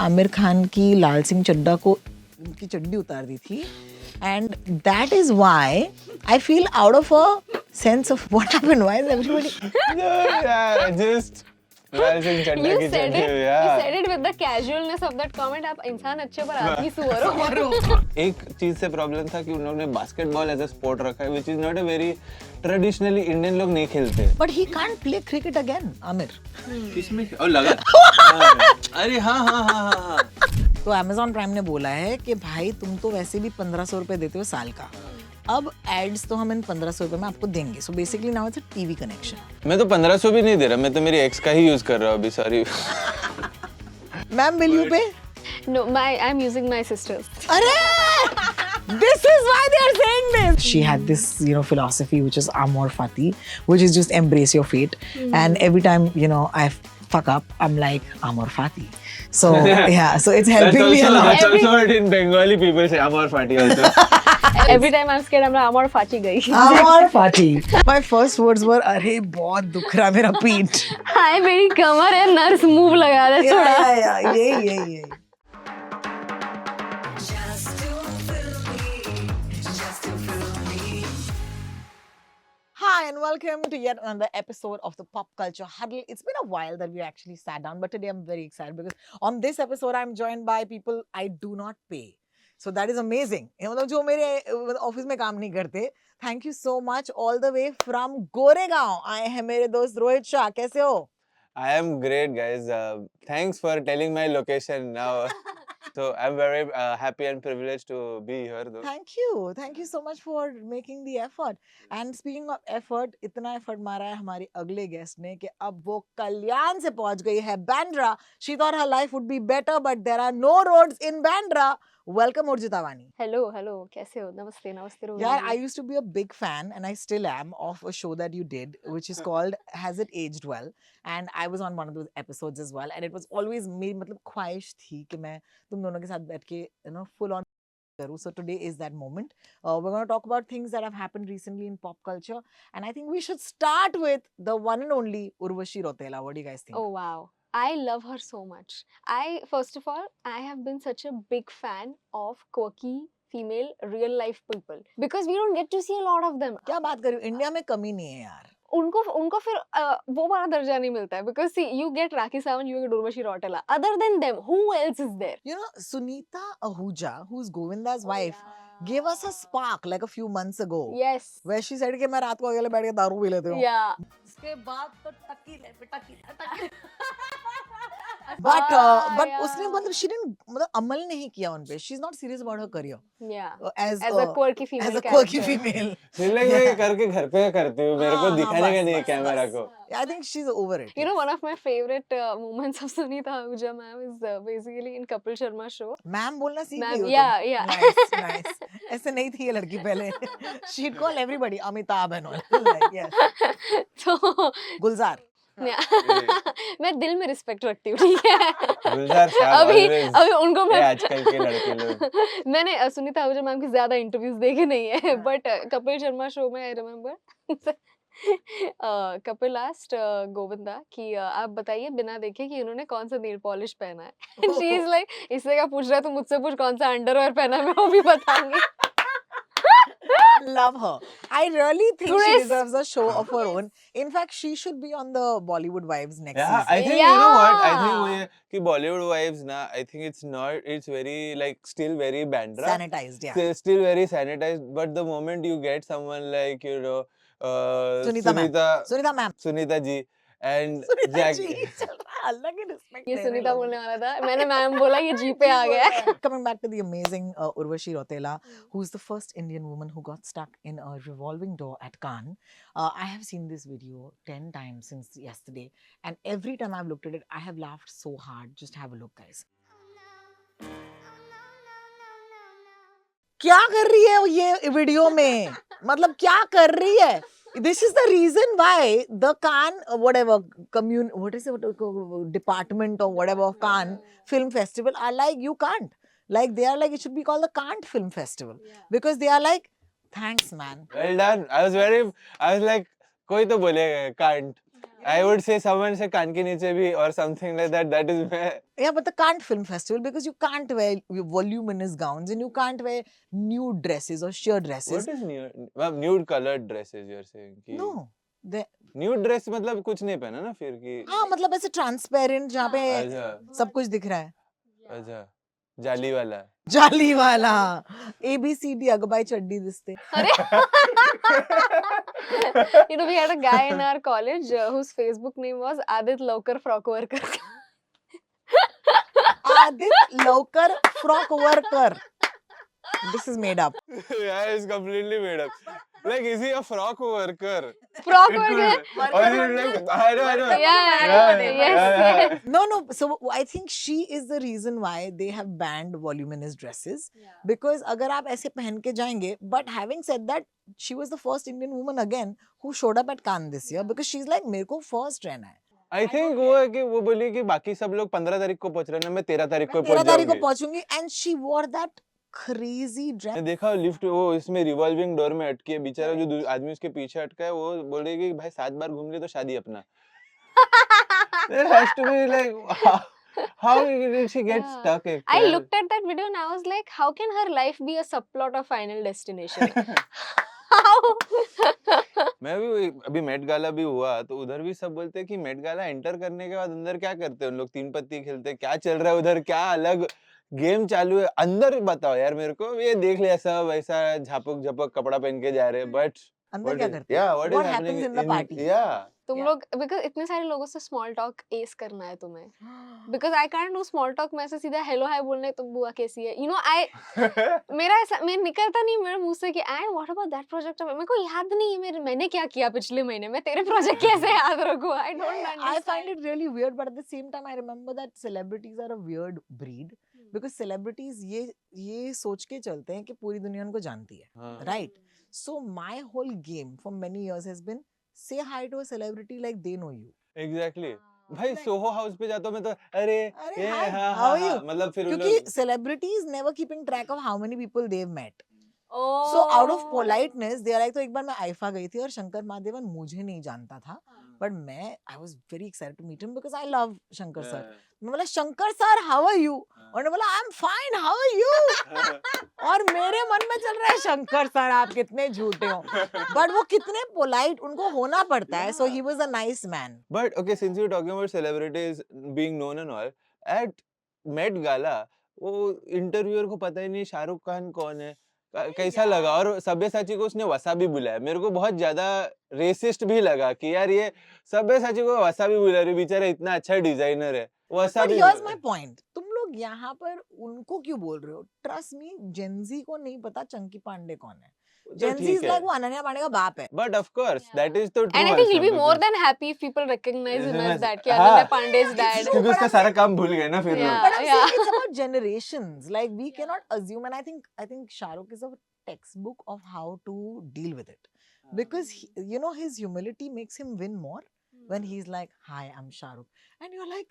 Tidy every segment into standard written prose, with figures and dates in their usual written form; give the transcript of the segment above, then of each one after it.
आमिर खान की लाल सिंह चड्ढा को उनकी चड्डी उतार दी थी and that is why I feel out of a sense of what happened. Why is everybody? No, yeah, just लाल सिंह चड्ढा की चड्डी, You said it with the casualness of that comment. आप इंसान अच्छे पर आदमी सुअर हो. एक चीज से प्रॉब्लम था कि उन लोगों ने बास्केटबॉल एज अ स्पोर्ट रखा है which is not a very traditionally Indian लोग नहीं खेलते. But he can't play cricket again, Amir. किसमें और लगा अरे हाँ. तो Amazon Prime ने बोला है कि भाई तुम तो वैसे भी 1500 रुपए देते हो साल का, अब एड्स तो हम इन 1500 रुपए में आपको देंगे. So basically now it's a TV connection. मैं तो 1500 भी नहीं दे रहा, मैं तो मेरी एक्स का ही यूज कर रहा हूँ अभी. सॉरी मैम, विल यू पे? No, I'm using my sister's. अरे this is why they are saying this. She had this, philosophy which is amor fati, which is just embrace your fate. And every time, I fuck up, I'm like amor fati. So yeah, so it's helping me a lot. That's also what in Bengali people say, amor fati also. Every time I'm scared, I'm like, amor fachi gayi. Amor fati. My first words were, अरे बहुत दुख रहा मेरा पीठ. हाय मेरी कमर है, nurse move लगा दे थोड़ा. Yeah, यही. Hi and welcome to yet another episode of the Pop Culture Huddle. It's been a while that we actually sat down, but today I'm very excited because on this episode I'm joined by people I do not pay. So that is amazing. मतलब जो मेरे office में काम नहीं करते. Thank you so much all the way from Goregaon आए हैं मेरे दोस्त रोहित शाह. कैसे हो? I am great, guys. Thanks for telling my location now. So I'm very happy and privileged to be here, though. Thank you so much for making the effort. And speaking of effort, इतना effort मारा है हमारी अगले guest ने कि अब वो कल्याण से पहुंच गई है Bandra. She thought her life would be better, but there are no roads in Bandra. Welcome Urjita Wani. Hello कैसे हो? नमस्ते Rohini. Yeah, I used to be a big fan and I still am of a show that you did, which is called Has It Aged Well? And I was on one of those episodes as well. And it was always मेरी मतलब ख्वाहिश थी कि मैं तुम दोनों के साथ बैठ के full on करूँ. So today is that moment. We're going to talk about things that have happened recently in pop culture. And I think we should start with the one and only Urvashi Rotela. What do you guys think? Oh wow. I love her so much. First of all, I have been such a big fan of quirky female real life people because we don't get to see a lot of them. क्या बात कर रही हो? India में कमी नहीं है यार. उनको फिर वो वाला दर्जा नहीं मिलता है because see you get Rakhi Sawant, you get Urvashi Rotela. Other than them, who else is there? You know, Sunita Ahuja, who's Govinda's wife, gave us a spark like a few months ago. Yes. Where she said कि मैं रात को अकेले बैठ के दारू P लेती हूँ. Yeah. उसके बाद तो टकी but उसने मतलब she didn't मतलब अमल नहीं किया उन पे. She's not serious about her career. Yeah. As a quirky female. As a quirky female. मैं करके घर पे करती हूँ, मेरे को दिखाने का नहीं है कैमरा को. I think she's over it. You know, one of my favorite moments of Sunita Ahuja ma'am is basically in Kapil Sharma show. Ma'am बोलना सीख गई हो तुम. Yeah. Nice. ऐसे नहीं थी ये लड़की पहले. She'd call everybody Amitabh and all. Like, yes. So गुलजार. मैं दिल में रिस्पेक्ट रखती हूँ, ठीक है. गुलजार साहब अभी उनको मैं आजकल के लड़के लोग. मैंने सुनीता आहूजा मैम की ज्यादा इंटरव्यूज देखे नहीं है, बट कपिल शर्मा शो में I remember Kapil asked Govinda कि आप बताइए बिना देखे कि इन्होंने कौन सा नेल पॉलिश पहना है. एंड शी इज लाइक, इससे क्या पूछ रहा है, तू मुझसे पूछ कौन सा अंडरवेयर पहना है, मैं वो भी बताऊंगी. Love her. I really think she deserves a show of her own. In fact, she should be on the Bollywood Wives next season. I think you know what? I think कि Bollywood Wives ना, I think it's very like still very Bandra. Sanitized, yeah. Still very sanitized. But the moment you get someone like Sunita ji and अलग ही respect ये दे रहे सुनीता लोग. बोलने वाला था, मैंने मैम बोला ये जी पे आ गया है. Coming back to the amazing Urvashi Rotela, who's the first Indian woman who got stuck in a revolving door at Cannes. I have seen this video 10 times since yesterday, and every time I've looked at it, I have laughed so hard. Just have a look, guys. क्या कर रही है ये video में? मतलब क्या कर रही है? This is the reason why the Cannes department or whatever of Cannes Film Festival are like, you can't. Like they are like, it should be called the Cannes Film Festival. Because they are like, thanks man. Well done. I was like, कोई तो बोलेगा can't. I would say someone से कान के नीचे भी or something like that. That is my Yeah, but the Cannes Film Festival, because you can't wear voluminous gowns and you can't wear nude dresses or sheer dresses. what is nude? Well, nude colored dresses you're saying कि No, they nude dress मतलब कुछ नहीं पहना ना फिर कि हाँ मतलब ऐसे ट्रांसपेरेंट जहाँ पे अच्छा सब कुछ दिख रहा है अच्छा जाली वाला जाली वाला ABCD अगबाई चड्डी दिसते अरे you know, we had a guy in our college whose Facebook name was Adit Laukar Frock Worker. Aditya लवकर frock worker this is made up. yeah it's completely made up like is he a frock worker Frock It worker. could- or is it like I know Yeah, yes. No, so I think she is the reason why they have banned voluminous dresses. Because अगर आप ऐसे पहन के जाएंगे, but having said that, she was the first Indian woman again who showed up at Cannes this year because she's like मेरे को first रहना है. I think वो है कि वो बोली कि बाकी सब लोग 15 तारीख को पहुंच रहे हैं ना मैं 13 तारीख को मैं पहुंच 13 तारीख को जाऊंगी पहुंचूंगी and she wore that crazy dress. मैं देखा लिफ्ट वो इसमें रिवॉल्विंग डोर में अटकी है बेचारा जो आदमी उसके पीछे अटका है वो बोलेगी कि भाई 7 बार घूम लिए तो शादी अपना there has to be like how did she get Yeah. stuck एक I यार? looked at that video and I was like, how can her life be a subplot of Final Destination? How? मैं भी अभी Met Gala भी हुआ तो उधर भी सब बोलते हैं कि मेट गाला एंटर करने के बाद अंदर क्या करते हैं उन लोग 3 पत्ती खेलते हैं क्या चल रहा है उधर क्या अलग गेम चालू है अंदर बताओ यार मेरे को ये देख लिया सब ऐसा झापक झपक कपड़ा पहन के जा रहे हैं बट अंदर क्या करते हैं? yeah what is What happening happens in the party? yeah तुम Yeah. लोग because इतने सारे लोगों से स्मॉल टॉक एस करना है तुम्हें because I can't do small talk मैं ऐसे सीधा हेलो हाय बोलने तो बुआ कैसी है you know I मेरा ऐसा मैं निकलता नहीं मेरे मुंह से कि I what about that project मेरे को याद नहीं है मेरे मैंने क्या किया पिछले महीने मैं तेरे प्रोजेक्ट कैसे याद रखूं I don't I understand. find it really weird, but at the same time, I remember that celebrities are a weird breed because celebrities ये सोच के चलते हैं कि पूरी दुनिया उनको जानती है, हाँ right? So my whole game for many years has been say hi to a celebrity like they know you. Exactly भाई सोहो हाउस पे जाता हूँ मैं तो अरे अरे ये hi, हाँ how हाँ are you? हाँ मतलब फिर उन क्योंकि लोग celebrities never keeping track of how many people they've met. Oh. So out of politeness, they are like तो एक बार मैं आइफा गई थी और शंकर महादेवन मुझे नहीं जानता था, but मैं I was very excited to meet him because I love Shankar sir. मैं बोला Shankar sir how are you? और उन्होंने बोला I'm fine how are you? और मेरे मन में चल रहा है शंकर सर आप कितने झूठे हो, but वो कितने polite उनको होना पड़ता है, so he was a nice man. But okay, since you're talking about celebrities being known and all, at Met Gala, वो इंटरव्यूअर को पता ही नहीं शाहरुख खान कौन है कैसा लगा और सब्यसाची को उसने वसाबी बुलाया मेरे को बहुत ज्यादा रेसिस्ट भी लगा कि यार ये सब्यसाची को वसाबी बुला रही बेचारा इतना अच्छा डिजाइनर है But wasabi here's my point. तुम लोग यहाँ पर उनको क्यों बोल रहे हो? Trust me, Gen Z को नहीं पता चंकी पांडे कौन है. तो Gen Z ठीक is है like वो अनन्या पांडे का बाप है. But of course that is तो And I think he'll be more than happy if people recognize him as that. कि हाँ. Ananya Pandey's dad. क्योंकि उसका सारा काम भूल गए ना फिर Yeah. लोग But I'm saying it's about generations. Like we cannot assume, and I think Shah Rukh is a textbook of how to deal with it, because he, you know his humility makes him win more when he's like, "Hi, I'm Shah Rukh," and you're like,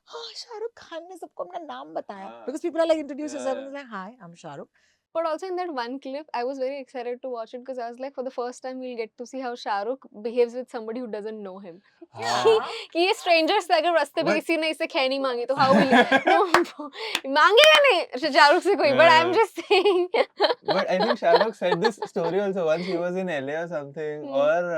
"Oh, Shah Rukh Khan ने सबको अपना नाम बताया," हाँ. because people are like introduce yourself Yeah. and it's like, "Hi, I'm Shah Rukh." But also in that one clip, I was very excited to watch it because I was like, for the first time, we'll get to see how Shah Rukh behaves with somebody who doesn't know him. हाँ. कि ये strangers से अगर रास्ते पे But- किसी ने इससे खैनी मांगी तो how will no मांगेगा नहीं शाहरुख से कोई but I'm Yeah. just saying But I think Shahrukh said this story also once he was in LA or something Hmm. और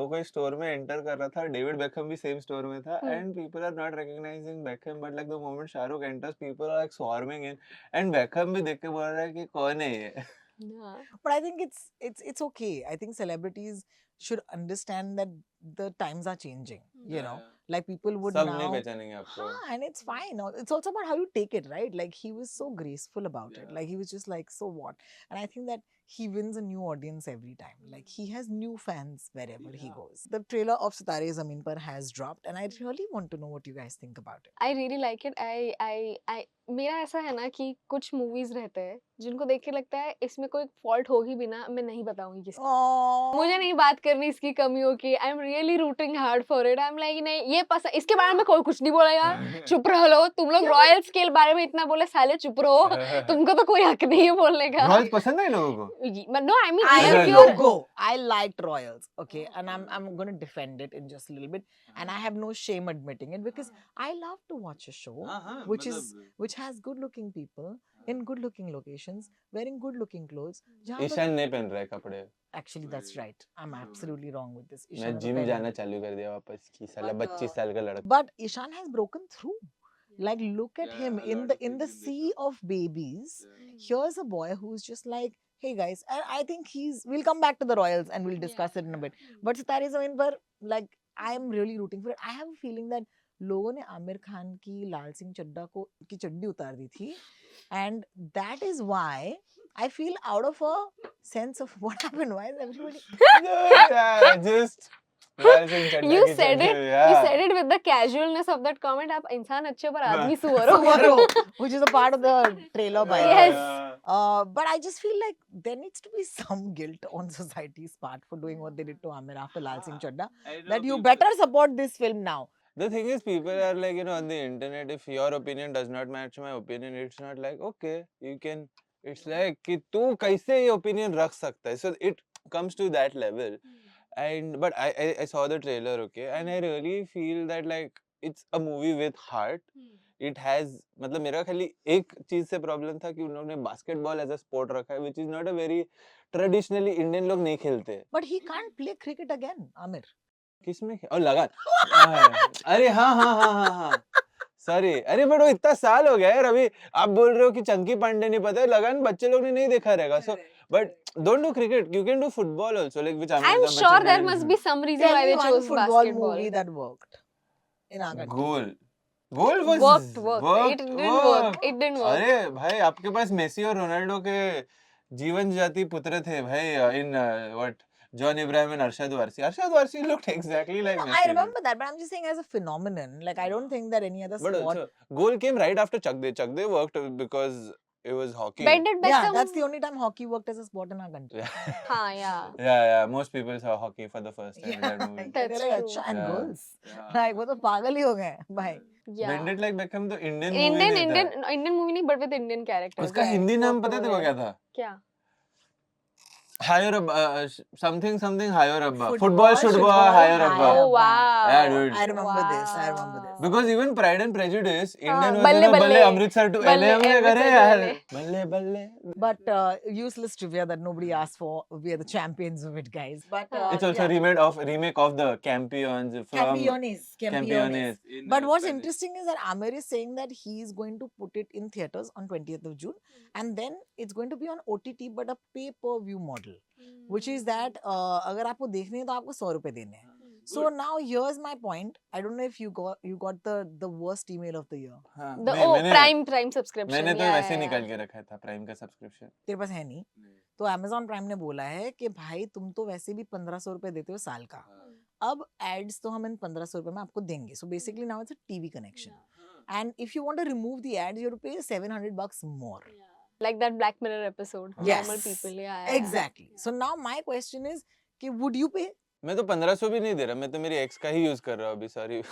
वो कोई स्टोर में एंटर कर रहा था डेविड बेकहम भी सेम स्टोर में था Hmm. and people are not recognizing Beckham but like the moment Shahrukh enters people are like swarming in and Beckham भी देख के बोल रहा है कि कौन है ये yeah. But I think it's okay. I think celebrities should understand that the times are changing. You know, like people would सब नहीं now. पहचानेंगे आपको Huh, and it's fine. It's also about how you take it, right? Like he was so graceful about it. Yeah. Like he was just like, so what? And I think that he wins a new audience every time. Like he has new fans wherever he Yeah. goes. The trailer of Sitare Zameen Par has dropped, and I really want to know what you guys think about it. I really like it. I मेरा ऐसा है ना कि कुछ movies रहते हैं जिनको देख के लगता है इसमें कोई फॉल्ट होगी भी ना मैं नहीं बताऊंगी किसी को। Oh, मुझे नहीं बात करनी इसकी कमियों की, I am really routing hard for it. I am like नहीं ये पसंद, इसके बारे में कोई कुछ नहीं बोला यार, चुप रहो लो, तुम लोग रॉयल्स के बारे में इतना बोले, साले चुप रहो, तुमको तो कोई हक नहीं है बोलने का। रॉयल्स पसंद है इन लोगों को? No I mean I Yeah, if yeah. you're go. I liked Royals, okay, and I'm going to defend it in just a little bit, and I have no shame admitting it because I love to watch a show which has good-looking people in good-looking locations wearing good-looking clothes. जहाँ पर- ईशान नहीं पहन रहा है कपड़े। Actually, that's right. I'm absolutely wrong with this. मैं Ishan ने तो जिम पहने जाना हुए। चालू कर दिया वापस की साला But, 25 साल का लड़का। But Ishan has broken through. Like, look at him in the sea of babies. Here's a boy who's just like, hey guys, and I think we'll come back to the Royals and we'll discuss it in a bit. But Sitare Zameen Par, like, I'm really rooting for it. I have a feeling that लोगों ने आमिर खान की लाल सिंह चड्ढा की चड्डी उतार दी थी, and that is why I feel out of a sense of what happened. Why is everybody? Just Lal Singh Chaddha you की said चड्डी, it, you yeah. said it with the casualness of that comment. आप इंसान अच्छे पर आदमी सुअर हो। Suwaro, which is a part of the trailer by the way. Yes. But I just feel like there needs to be some guilt on society's part for doing what they did to Amir after Lal Singh Chadda. That you better support this film now. The thing is, people are like, on the internet, if your opinion does not match my opinion, it's not like, okay, you can, it's like, कि तू कैसे ये opinion रख सकता है? So it comes to that level. And, but I saw the trailer, okay, and I really feel that like, it's a movie with heart. It has, मतलब मेरा खाली एक चीज से प्रॉब्लम था कि उन लोगों ने बास्केटबॉल एज अ स्पोर्ट रखा है, which is not a very traditionally Indian लोग नहीं खेलते। But he can't play cricket again, Amir. किसमें और लगान अरे हाँ सॉरी, अरे बट वो इतना साल हो गया यार, अभी आप बोल रहे हो कि चंकी पांडे नहीं पता है, लगान बच्चे लोग ने नहीं देखा रहेगा, so but don't do cricket, you can do football also, like which I'm Amitabh sure Bachchan there did. must be some reason Tell why me they one chose football basketball. movie that worked in our country. Goal was Worked. It didn't work. It didn't work. अरे भाई आपके पास Messi और Ronaldo के जीवन जाति पुत्र थे भाई, in what John Ibrahim and Arshad Warsi looked exactly like No, Messi. I remember that, but I'm just saying as a phenomenon. Like, I don't think that any other But sport. also, goal came right after Chak De worked because it was hockey. Bended Yeah, Beckham. that's the only time hockey worked as a sport in our country. हाँ, yeah. Yeah. Most people saw hockey for the first time in that movie. That's They're like, true. "अच्छा, and Yeah. girls." Like, वो तो पागल ही हो गए हैं, भाई. Yeah. Bended like Beckham तो Indian movie नहीं था। Indian movie नहीं, but with Indian characters. उसका हिंदी नाम पता है तेरे को क्या था? क्या? Higher Abba, something higher Abba. Football Football should go higher higher Abba. Abba. Oh wow. Yeah, dude. I remember this. I remember this. Because even Pride and Prejudice, Indian हाँ, version बल्ले of Balle बल्ले. Amritsar to बल्ले, LA हमने करे Amritsar to यार। LA. बल्ले बल्ले। But useless trivia that nobody asked for. We are the champions of it, guys. But It's also remake of the Campions from Campeones. But what's interesting is that Amir is saying that he's going to put it in theaters on 20th of June, and then it's going to be on OTT, but a pay-per-view model, which is that अगर आपको देखने हैं तो आपको 100 रुपए देने हैं. So now here's my point. I don't know if you got the worst email of the year. हाँ, Prime subscription. मैंने तो yeah, वैसे yeah. निकाल के रखा था प्राइम का सब्सक्रिप्शन। तेरे पास है नहीं, तो Amazon Prime ने बोला है कि भाई तुम तो वैसे भी 1500 रुपए देते हो साल का, अब एड्स तो हम इन 1500 रुपए में आपको देंगे. So basically now it's a TV connection, and if you want to remove the ads, you have to pay $700 more. Like that Black Mirror episode. Yes. Normal people. Yeah. Exactly. So now my question is कि would you pay? मैं तो 1500 भी नहीं दे रहा, मैं तो मेरी x का ही यूज कर रहा हूँ अभी, सॉरी।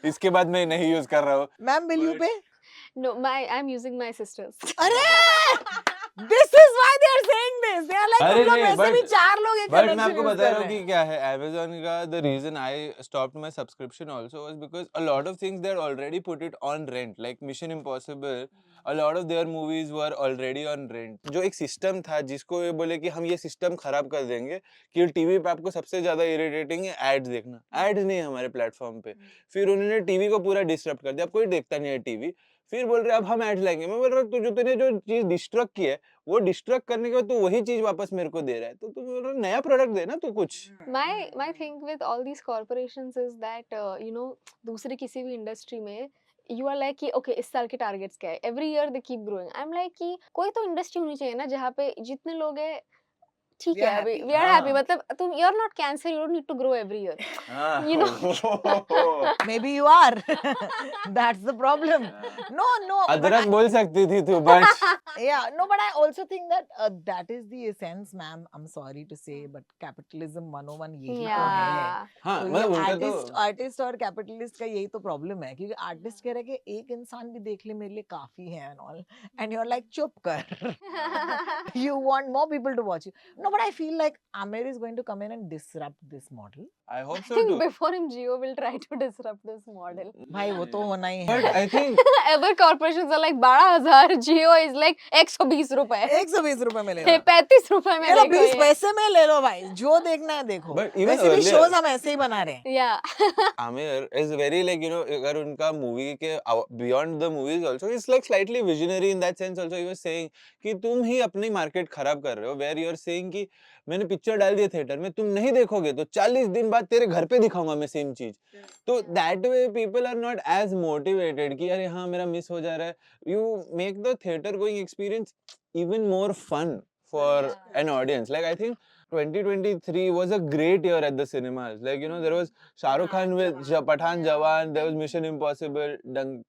इसके बाद मैं नहीं यूज कर रहा हूँ। Ma'am, will you pay? No, I'm using my sister's. अरे! This is why they are saying this. They are like अरे तुम लोग नहीं, वैसे भी 4 लोग एक बट मैं connection आपको use बता कर रहा हूँ रहे कि हैं. क्या है Amazon का the reason I stopped my subscription also was because a lot of things they had already put it on rent, like Mission Impossible, a lot of their movies were already on rent. जो एक system था जिसको ये बोले कि हम ये system खराब कर देंगे कि टीवी पे आपको सबसे ज्यादा इरिटेटिंग है एड्स देखना, एड्स नहीं है हमारे प्लेटफॉर्म पे, फिर उन्होंने टीवी को पूरा डिस्टर्ब कर दिया, अब कोई देखता नहीं है टीवी, फिर बोल रहे अब हम एड्स लाएंगे। मैं बोल रहा हूँ तूने जो चीज डिस्ट्रक्ट की है वो डिस्ट्रक्ट करने के बाद तू वही चीज वापस मेरे को दे रहा है, तो तू बोल रहा है नया प्रोडक्ट दे ना तू कुछ। My thing with all these corporations is that दूसरी किसी भी इंडस्ट्री में you are like कि okay इस साल के टारगेट्स क्या है, every year they keep growing. I'm like कि कोई तो इंडस्ट्री होनी चाहिए ना जहाँ पे जितने लोग हैं ठीक है अभी we are happy, मतलब तुम you are not cancer, you don't need to grow every year. You know. Maybe you are. That's the problem. No. अदरक बोल सकती थी तू, but Yeah, no, but I also think that that is the essence, ma'am. I'm sorry to say, but capitalism 101 यही तो है. Yeah. हाँ तो ये मतलब उनका आर्टिस्ट और कैपिटलिस्ट का यही तो प्रॉब्लम है क्योंकि आर्टिस्ट कह रहा है कि एक इंसान भी देख ले मेरे लिए काफी है and all and you are like चुप कर. You want more people to watch you. No, but I feel like Amir is going to come in and disrupt this model. I hope I so think too. before him, Jio will try to disrupt this model. भाई वो तो होना ही But है. I think Other corporations are like 12,000, Jio is like 120 रुपए. 120 रुपए में ले लो. 35 रुपए में ये लो देखो 20 ये. पैसे में ले लो भाई जो देखना है देखो. But even वैसे भी earlier- shows हम ऐसे ही बना रहे हैं. Yeah. Amir is very like अगर उनका movie के beyond the movies also it's like slightly visionary in that sense also he was saying कि तुम ही अपनी market खराब कर रहे हो where you are saying कि मैंने पिक्चर डाल दिया थिएटर में तुम नहीं देखोगे तो 40 दिन बाद तेरे घर पे दिखाऊंगा मैं सेम चीज. तो that way people are not as motivated कि अरे हाँ मेरा मिस हो जा रहा है. You make the theater going experience even more fun for an audience. Like I think 2023 was a great year at the cinemas. Like there was Shah Rukh Khan with Pathan Jawan, there was Mission Impossible, Dunki,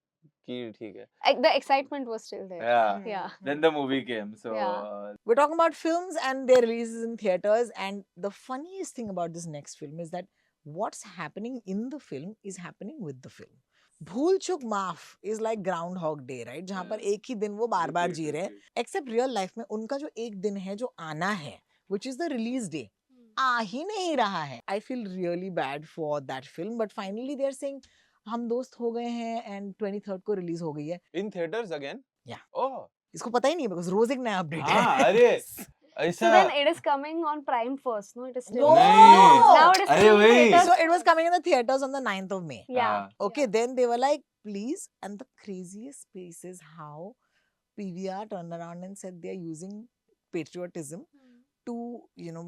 ठीक है. The excitement was still there. Yeah. Yeah. Then the movie came. So Yeah. We're talking about films and their releases in theaters. And the funniest thing about this next film is that what's happening in the film is happening with the film. भूल चूक माफ is like Groundhog Day, right? जहाँ पर एक ही दिन वो बार बार जी रहे हैं. Except real life में उनका जो एक दिन है जो आना है, which is the release day, आ ही नहीं रहा है. I feel really bad for that film, but finally they are saying हम दोस्त हो गए हैं and 23rd को रिलीज हो गई है. in theaters again. Yeah. Oh. इसको पता ही नहीं because रोज एक नया अपडेट है. हाँ अरे So ऐसा. then it is coming on Prime first, no? It is still. No. नहीं. Now it is अरे still in वही. theaters. So it was coming in the theaters on the 9th of May. Yeah. हाँ. Okay, then they were like, please. And the craziest piece is how PVR turned around and said they are using patriotism to,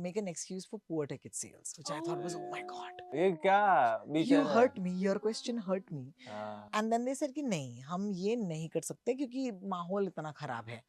make an excuse for poor ticket sales, which I thought was, oh my God. ये क्या बीच You में? hurt me. Your question hurt me. हाँ. And then they said कि नहीं, हम ये नहीं कर सकते क्योंकि माहौल इतना खराब है.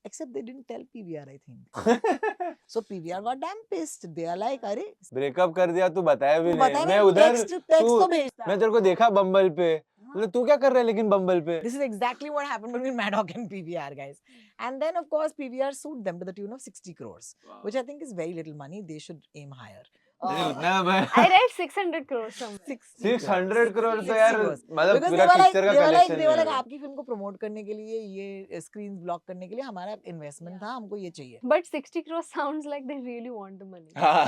Except they didn't tell PVR, I think. So PVR got damn pissed. They are like, अरे ब्रेकअप कर दिया तू बताया भी तू नहीं. बताया मैं नहीं, उधर text तू तो भेजता. मैं तेरे को देखा बम्बल पे. मतलब तू क्या कर रहा है लेकिन बम्बल पे? This is exactly what happened between Maddock and PVR, guys. And then, of course, PVR sued them to the tune of 60 crores, which I think is very little money. They should aim higher. नहीं उतना मैं I read 600 crores somewhere. 600 crore तो 60 यार crores. मतलब Because पूरा picture का collection they were like है. आपकी फिल्म को प्रमोट करने के लिए ये स्क्रीन्स ब्लॉक करने के लिए हमारा इन्वेस्टमेंट था, हमको ये चाहिए. But 60 crores sounds like they really want the money. हाँ.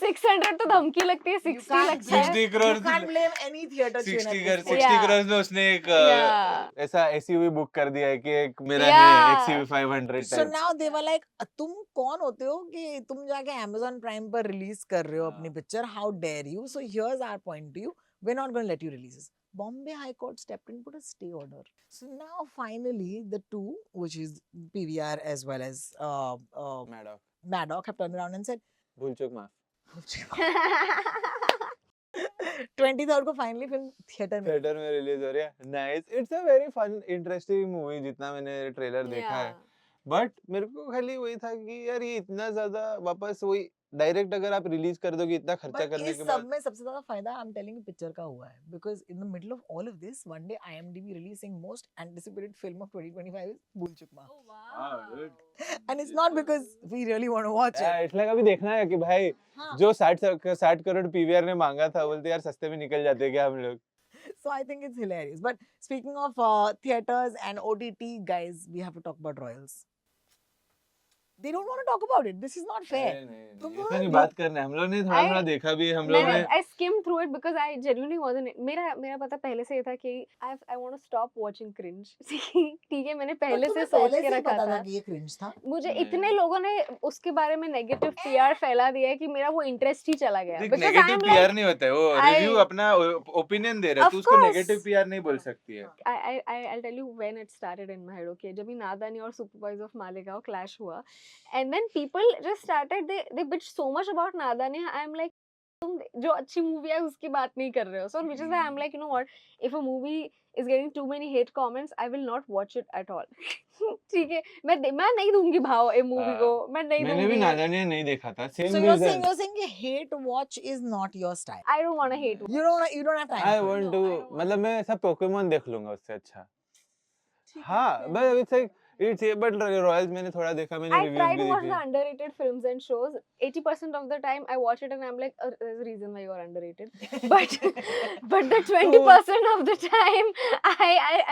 600 तो धमकी लगती है, 60 लगता है. 60 crores You can't blame any theater chain at this point. 60 crores में उसने एक Yeah. ऐसा SUV बुक कर दिया है कि एक मेरा Yeah. है XUV 500 So type. now they were like, तुम कौन होते हो कि तुम जाके Amazon Prime पर रिलीज कर रहे हो अपनी picture? How dare you? So here's our point to you. We're not going to let you release this. Bombay High Court stepped in, put a stay order. So now finally the two, which is PVR as well as madam Maddock, have turned around and said, भूल चूक माफ. 23rd को finally film theater में. Theatre में release हो रही है. Nice. It's a very fun interesting movie जितना मैंने ट्रेलर देखा है. बट मेरे को खाली वही था कि यार ये इतना ज्यादा वापस वही डायरेक्ट अगर आप रिलीज कर दोगे इतना खर्चा But करने इस के सब बाद. में सबसे ज्यादा फायदा I'm telling you पिक्चर का हुआ है because in the middle of all of this one day IMDb releasing most anticipated film of 2025 is भूल चूक माफ. And it's not because we really want to watch it. It's like अभी देखना है कि भाई हाँ. जो 60 करोड़ पीवीआर ने मांगा था बोलते यार सस्ते में निकल जाते क्या हम लोग. So I think it's hilarious. But speaking of theaters and OTT, guys, we have to talk about Royals. They don't want to talk about it. This is not fair. तुम नहीं, लोग ऐसा नहीं देख- बात करना है. हम लोग ने थोड़ा थोड़ा देखा भी है. हम लोग ने I skimmed through it because I genuinely wasn't. मेरा पता पहले से ये था कि I want to stop watching cringe. ठीक है, मैंने पहले तुम्हें से सोच पहले के से रखा पता था. कि ये cringe था. मुझे नहीं. इतने लोगों ने उसके बारे में नेगेटिव पीआर फैला दिया है कि मेरा वो इंटरेस्ट ही चला गया. Because I negative am PR like, नहीं होता है. वो I- रिव्यू अपना ओपिनियन दे रहा है. Of तू उसको course. नेगेटिव पीआर नहीं बोल सकती है. I'll tell you when it started in my head. Okay, जब ये नादानी और सुपरवाइजर ऑफ मालेगांव क्लैश हुआ, and then people just started they bitched so much about नादानी. I'm like, तुम जो अच्छी मूवी है उसकी बात नहीं कर रहे हो. So which is why I'm like, you know what, if a movie is getting too many hate comments, I will not watch it at all. ठीक है, मैं नहीं दूंगी भाव ए मूवी को. मैं नहीं मैंने भी दूंगी. नादानिया नहीं देखा था. So same you're reason. saying कि hate watch is not your style. I don't want to hate. You don't have time. I for it. Want to No, I don't want मतलब मैं ऐसा पोकेमोन देख लूंगा उससे अच्छा. ठीक है, हाँ fair but it's like it's ये बट रॉयल्स मैंने थोड़ा देखा, मैंने I रिव्यूज try भी to watch देखे. the underrated films and shows. 80% of the time I watch it and I'm like, there's a reason why you're underrated. But but the 20% of the time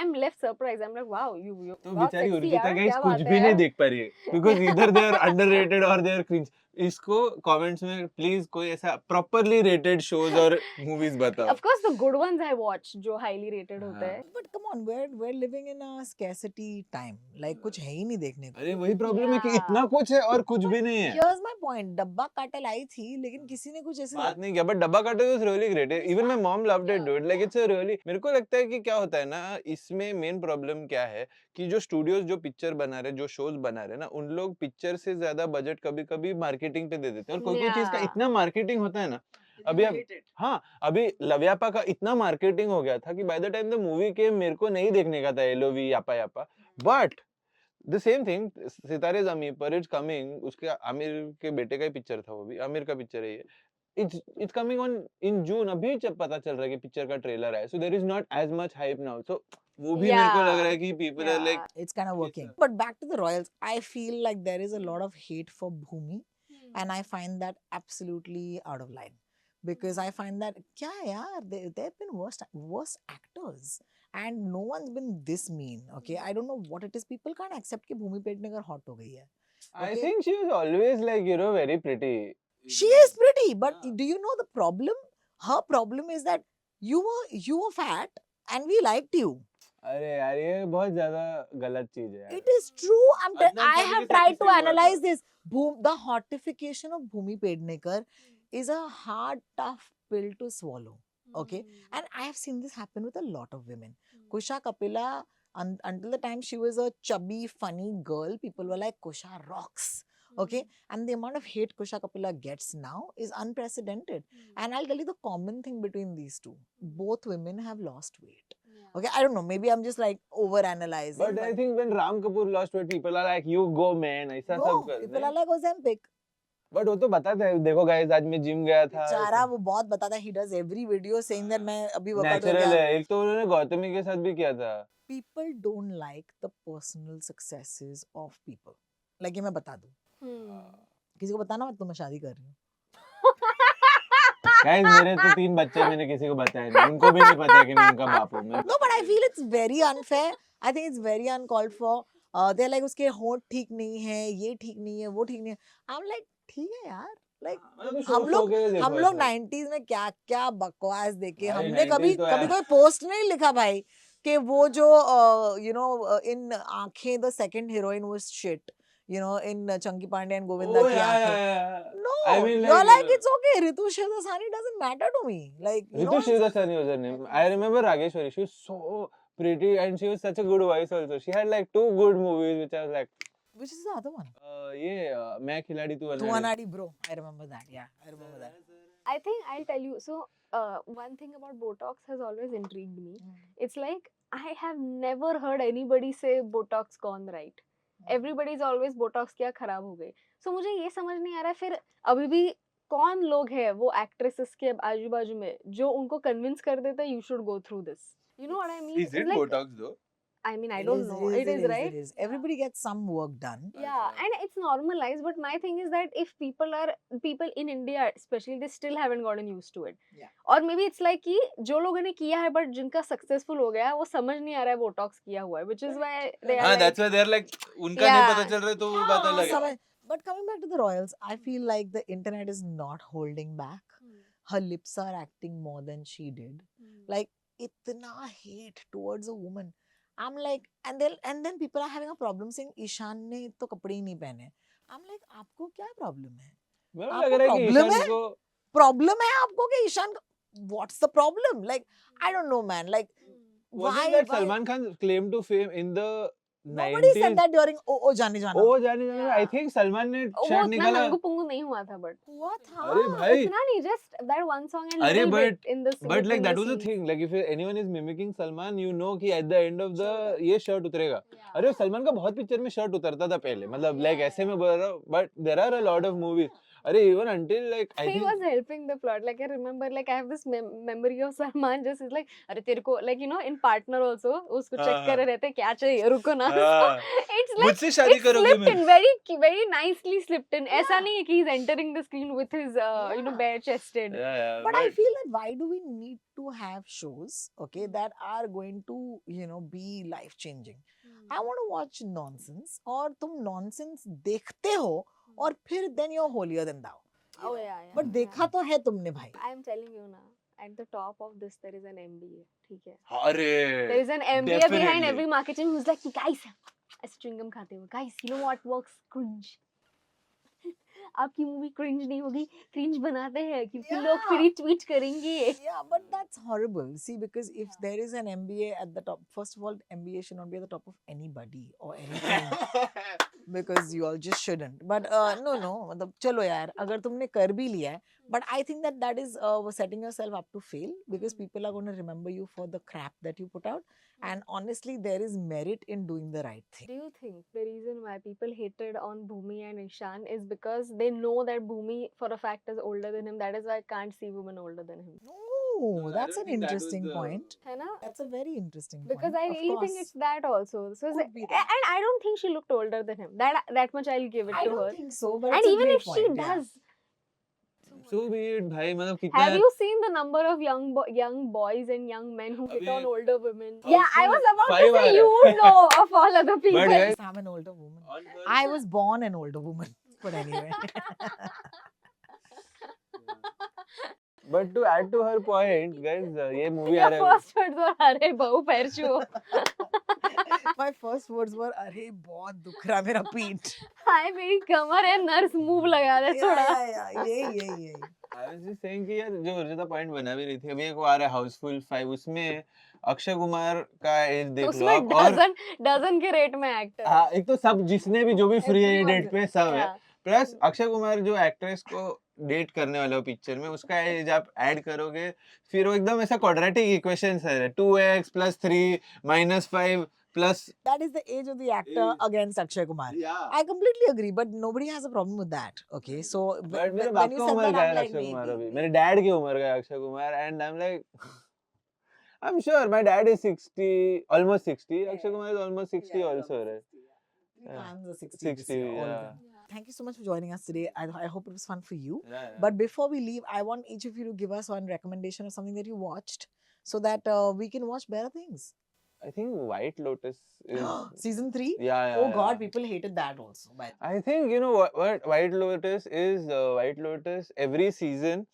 I'm left surprised. I'm like, wow, you तो बहुत बेचारी sexy Urjita यार, guys क्या कुछ बात भी है नहीं यार. देख पा रही है, बिकॉज इधर दे आर अंडररेटेड और दे आर क्रिंज. इसको कमेंट्स में प्लीज कोई ऐसा प्रॉपरली रेटेड शोज और मूवीज बताओ. Of course, the good ones I watch, जो highly rated होते हाँ. हैं. But come on, we're living in a scarcity time. Like कुछ है ही नहीं देखने को. अरे वही प्रॉब्लम है कि Yeah. इतना कुछ है और कुछ भी नहीं है. Here's my point. डब्बा काटल आई थी, लेकिन किसी ने कुछ ऐसे बात नहीं किया, बट डब्बा काटे was really great. Even my mom loved it dude. Like it's a really, मेरे को लगता है कि क्या होता है ना, इसमें मेन प्रॉब्लम क्या है कि जो स्टूडियोज जो पिक्चर बना रहे, जो शोज बना रहे ना, उन लोग पिक्चर से ज्यादा बजट कभी-कभी मार्केटिंग पे दे देते हैं, और कोई-कोई चीज का Yeah. इतना मार्केटिंग होता है ना. अभी अब हाँ, अभी लव्यापा का इतना मार्केटिंग हो गया था कि by the time the movie के मेरे को नहीं देखने का था एलओवी यापा यापा. बट द सेम थिंग सितारे ज़मीं पर इट्स कमिंग, उसके आमिर के बेटे का ही पिक्चर था, वो भी आमिर का पिक्चर है ये. इट्स कमिंग ऑन इन जून. अभी जब पता चल रहा है कि पिक्चर का ट्रेलर है, so there is not as much hype now. So वो भी मेरे को लग रहा है कि people are like Yeah. it's kind of working. But back to the Royals, I feel like there is a lot of hate for Bhumi, and I find that absolutely out of line. Because I find that क्या है यार, they've been worse actors, and no one's been this mean. Okay, I don't know what it is. People can't accept कि भूमि Pednekar hot हो गई है. आई Okay. Think she was always like you know very pretty. She is pretty, but do you know the problem? Her problem is that you were fat and we liked you. अरे यार ये बहुत ज्यादा गलत चीज है यार. It is true. Adnan I Sami have के साथ tried किससे to हुआ analyze था? this. The hortification of Bhumi Pednekar is a hard, tough pill to swallow. Okay, and I have seen this happen with a lot of women. Kusha Kapila, until the time she was a chubby, funny girl, people were like, Kusha rocks. Okay, and the amount of hate Kusha Kapila gets now is unprecedented. And I'll tell you the common thing between these two: both women have lost weight. Okay, I don't know. Maybe I'm just like over analyzing. But I think when Ram Kapoor lost weight, people are like, you go man, ऐसा सब कर. people are like Ozempic. But वो तो बताता है, देखो guys आज मैं जिम गया था. बेचारा वो बहुत बताता है. He does every video saying that मैं अभी वर्कआउट हो नेचुरल गया. है. एक तो उन्होंने गौतमी के साथ भी किया था. People don't like the personal successes of people. Like ये मैं बता दूं. किसी को बताना मत, तो मैं शादी कर रही हूँ. गाइस मेरे तो 3 बच्चे, मैंने किसी को बताया नहीं. उनको भी नहीं पता कि मैं उनका बाप हूँ. No, but I feel it's very unfair. I think it's very uncalled for. They're like उसके होंठ ठीक नहीं है, ये ठीक नहीं है, वो ठीक नहीं है. I'm like ठीक है यार. Like हम लोग 90s में क्या क्या बकवास देखे. भाई, हमने 90s कभी तो कभी यार. कोई पोस्ट नहीं लिखा भाई कि वो जो you know in आंखें the second heroine was shit. You know, in Chunky Pandey and Govinda की आंखें. No, I mean, you're like, like it's okay. Ritu Shivdasani doesn't matter to me. Like you know, Ritu Shivdasani was her name. I remember Rageshwari. She was so pretty and she was such a good voice also. She had like 2 good movies which I was like, which is the other one? ये मैं खिलाड़ी तू Tu अनाड़ी. Anadi, bro. I remember that. Yeah, I remember that. I think I'll tell you. So, one thing about Botox has always intrigued me. It's like I have never heard anybody say Botox gone right. Everybody is always Botox किया खराब हो गई. So मुझे ये समझ नहीं आ रहा है फिर अभी भी कौन लोग हैं वो एक्ट्रेसेस के आजू बाजू में जो उनको कन्विंस कर देते हैं you should go through this. You know what I mean? Is it It's like, Botox though? I mean, I don't know. It is, right? It is. Everybody gets some work done. Yeah, and it's normalized. But my thing is that if people in India, especially, they still haven't gotten used to it. Yeah. और maybe it's like कि जो लोगों ने किया है but जिनका successful हो गया है वो समझ नहीं आ रहा है Botox किया हुआ है, which is why they are हाँ, like, that's why they're like उनका Yeah. नहीं पता चल रहा है तो वो बात हाँ, अलग है. समझ. But coming back to the Royals, I feel like the internet is not holding back. Her lips are acting more than she did. Like itna hate towards a woman. I'm like, and then people are having a problem saying Ishan ने तो कपड़े ही नहीं पहने. I'm like, आपको क्या problem है? मेरे को आपको लग रहा है कि problem ईशान है? को Problem है आपको कि Ishan what's the problem? Like I don't know, man. Like wasn't that Salman Khan's claim to fame in the nobody 90s? said that during ओ जाने जाना. ओ जाने जाने Yeah. I think सलमान ने वो शर्ट उतना निकाला. नंगू पुंगू नहीं हुआ था but हुआ था. अरे भाई. उतना नहीं, just that one song and अरे little but- bit in the But like between that the was the scenes. thing, like if anyone is mimicking Salman, you know कि at the end of the ये shirt उतरेगा. Yeah. अरे सलमान का बहुत picture में shirt उतरता था पहले, मतलब like ऐसे में बोल रहा हूँ, but there are a lot of movies. अरे even until like I He think was helping the plot. Like I remember, like I have this memory of Salman just is like, अरे तेरे को like you know in Partner also उसको check हाँ कर हाँ रहे थे क्या चाहिए रुको ना. So हाँ it's like मुझसे शादी it करोगे slipped मैं in very nicely slipped in. ऐसा नहीं है कि he's entering the screen with his you know Yeah. bare chested. yeah But I but feel that why do we need to have shows, okay, that are going to, you know, be life changing? I want to watch nonsense, और तुम nonsense देखते हो और फिर then you're holier than thou. Oh yeah. But देखा तो है तुमने भाई. I'm telling you now. At the top of this, there is an MBA. ठीक है. अरे There is an MBA behind definitely every marketing who's like, guys, ऐसे chewing gum खाते हो. Guys, you know what works? Cringe. आपकी movie cringe नहीं होगी, cringe बनाते हैं क्योंकि लोग Yeah. फिर ही tweet करेंगे. Yeah, but that's horrible. See, because if there is an MBA at the top, first of all, MBA should not be at the top of anybody or anything. Because you all just shouldn't. But no, मतलब चलो यार, अगर तुमने कर भी लिया है, but I think that is setting yourself up to fail because people are going to remember you for the crap that you put out. And honestly, there is merit in doing the right thing. Do you think the reason why people hated on Bhumi and Ishan is because they know that Bhumi for a fact is older than him? That is why I can't see women older than him. No, I that's don't an think that was interesting the- point. है ना? That's a very interesting Because point. I Of really think course. it's that also. So it's Could be like, that. and I don't think she looked older than him. That much I'll give it I to don't her. think so, but And it's a even great if she point, yeah. does, so weird भाई मतलब कितना have you seen the number of young boys and young men who hit अभी on older women? Houseful Yeah, I was about to 5 say uh you रहा है। would know of all other people. But guys, I'm an older woman. on girls- I was born an older woman. But anyway. But to add to her point, guys, ये movie uh Your रहा है first words were अरे बहु पैर छुओ. My first words were, अरे बहुत दुख रहा है मेरा पीठ. हाय मेरी कमर है नर्स मूव लगा दे थोड़ा. Yeah. यही. I was just saying कि यार जो अर्जिता पॉइंट बना भी रही थी अभी एक वो आ रहा है हाउसफुल 5 उसमें अक्षय कुमार का एज देख लो उसमें आप और डजन के रेट में एक्टर. हाँ एक तो सब जिसने भी जो भी फ्री है Everyone. डेट पे सब है प्लस अक्षय कुमार जो एक्ट्रेस को डेट करने वाला हो पिक्चर में उसका एज आप ऐड करोगे फिर वो एकदम ऐसा क्वाड्रेटिक इक्वेशंस है 2x + 3 - 5 plus That is the age of the actor Age. against Akshay Kumar. yeah I completely agree, but nobody has a problem with that. Okay, so but मेरे when बाप you का said उम्र that, का I'm है like, Akshay Kumar maybe. अभी मेरे dad की उम्र का है Akshay Kumar and I am like I'm sure my dad is 60, almost 60. Akshay Kumar is almost 60 also, right? Yeah. Fans are 60, 60, this year, all of yeah. them. Thank you so much for joining us today. I hope it was fun for you. Yeah. But before we leave, I want each of you to give us one recommendation of something that you watched so that we can watch better things. I think White Lotus is. Season 3? Yeah. Oh God, people hated that also. But I think you know what White Lotus is. White Lotus every season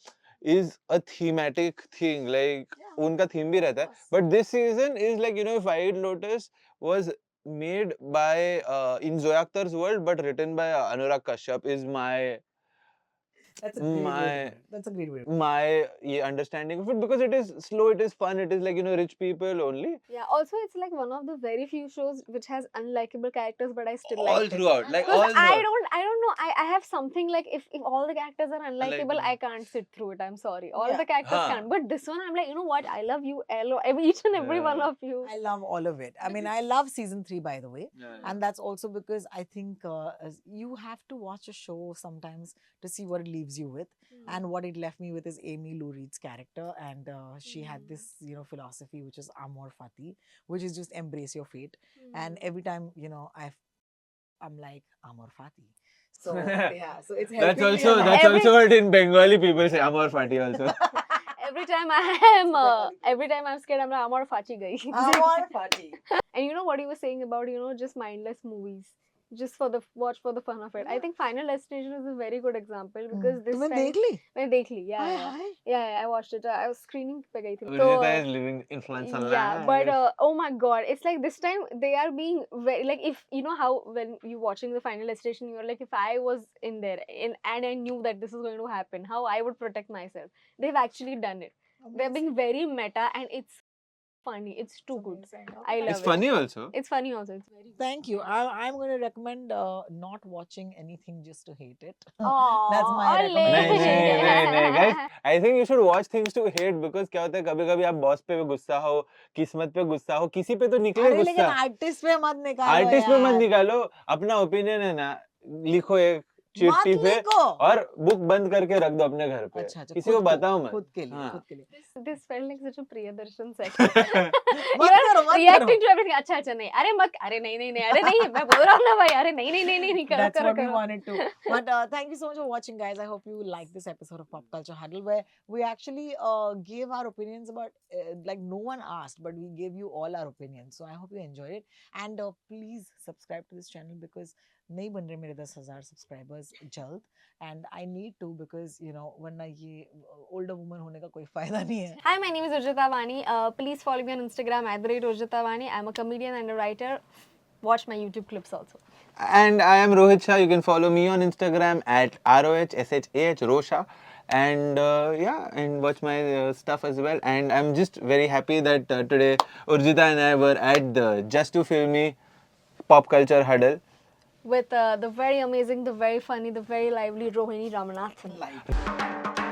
is a thematic thing. Like उनका theme भी रहता है. But this season is like you know if White Lotus was made by in Zoya Akhtar's world but written by Anurag Kashyap is that's a great way to put it. That's a great way to put it. my understanding of it because it is slow, it is fun, it is like you know rich people only Yeah, also it's like one of the very few shows which has unlikable characters, but I still all like it. throughout, like Because all throughout. I don't know. I have something like if all the characters are unlikable, Unlikable. I can't sit through it. I'm sorry. All Yeah. the characters Huh. can't. But this one, I'm like, you know what? I love you, each and every one Yeah. of you. I love all of it. I mean, I love season 3, by the way. Yeah. And that's also because I think you have to watch a show sometimes to see what it leaves you with. And what it left me with is Amy Lou Reed's character. And she had this, you know, philosophy, which is Amor Fati, which is just embrace your fate. And every time, you know, I'm like, Amor Fati. So, yeah. So it's That's helping me a also lot. that's Every- also what in Bengali people say Amar Fati also. Every time I'm scared, I'm like, Amar Fachi gayi. Amor Fati. And you know what you were saying about, you know, just mindless movies. Just for the watch for the fun of it. I think Final Destination is a very good example because this तुमने time देख ली? मैंने देख ली. हाय Yeah. Hi. Yeah, I watched it. I was screening पे गई थी. Urjita is living influencer Yeah, but oh my god, it's like this time they are being very like if you know how when you watching the Final Destination, you're like if I was in there and I knew that this is going to happen, how I would protect myself. They've actually done it. They're being very meta and it's funny. It's too good. I love it's it. funny also. It's funny also. It's very good. Thank you. I'm going to recommend not watching anything just to hate it. Aww, That's my ole. recommendation. नहीं guys I think you should watch things to hate because क्या होता है कभी-कभी आप boss पे गुस्सा हो किस्मत पे गुस्सा हो किसी पे तो निकले अरे लेकिन गुस्सा आर्टिस्ट पे मत निकालो आर्टिस्ट पे मत यार. निकालो अपना ओपिनियन है ना लिखो एक चिट्ठी पे लिखो। और बुक बंद करके रख दो अपने घर पे, अच्छा, किसी को बताओ मत। खुद के लिए, हाँ। खुद के लिए। This felt like such a Priyadarshan section. मत You are करो, मत reacting करो। to everything. अच्छा अच्छा नहीं, अरे मत, अरे नहीं नहीं नहीं, अरे नहीं, मैं बोल रहा हूँ ना भाई, अरे नहीं नहीं नहीं नहीं नहीं, करो That's करो what we करो. wanted to. But thank you so much for watching, guys. I hope you liked this episode of Pop Culture Huddle, where we actually gave our opinions about, like, no one asked, but we gave you all our opinions. So I hope you enjoyed it. And please subscribe to this channel because नहीं बन रहे मेरे 10,000 subscribers जल्द. And I need to because, you know, वरना ये older woman होने का कोई फायदा नहीं है. Hi, my name is Urjita Vani. Please follow me on Instagram @Urjita Vani. I'm a comedian and a writer. Watch my YouTube clips also. And I am Rohit Shah. You can follow me on Instagram at ROHSHAH Rosha. And yeah, and watch my stuff as well. And I'm just very happy that today Urjita and I were at the Just to Film Me Pop Culture Huddle. With the very amazing, the very funny, the very lively Rohini Ramanathan. Like.